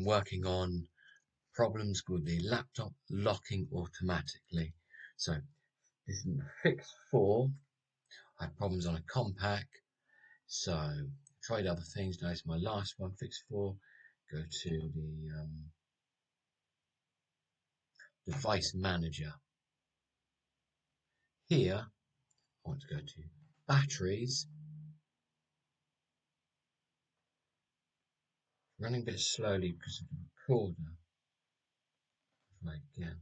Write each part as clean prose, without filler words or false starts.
I'm working on problems with the laptop locking automatically. So this is fix 4. I had problems on a Compaq, so tried other things. Now it's my last one, fix 4. Go to the device manager. Here I want to go to batteries. Running a bit slowly because of the recorder. Try again.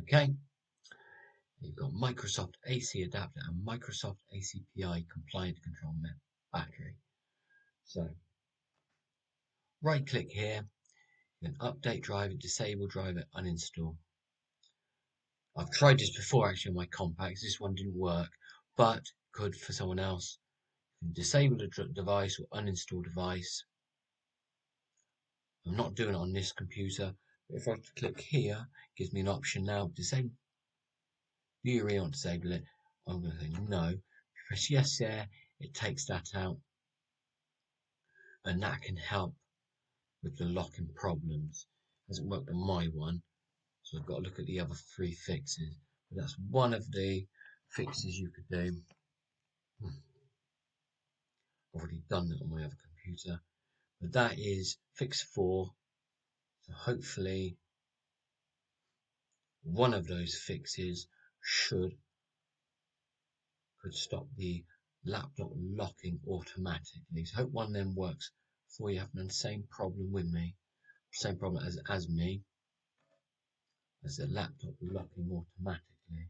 Okay. You've got Microsoft AC adapter and Microsoft ACPI compliant control battery. So right click here, you can update driver, disable driver, uninstall. I've tried this before actually on my Compaq. This one didn't work, but could for someone else. You can disable the device or uninstall device. I'm not doing it on this computer, but if I click here, it gives me an option now. Disable. Do you really want to disable it? I'm going to say no. Press yes there, it takes that out, and that can help with the locking problems. Hasn't worked on my one, so I've got to look at the other 3 fixes. But that's one of the fixes you could do. I've already done that on my other computer, but that is fix 4. So hopefully one of those fixes could stop the laptop locking automatically. So I hope one of them works for you. Having the same problem with me, same problem as me, as the laptop locking automatically.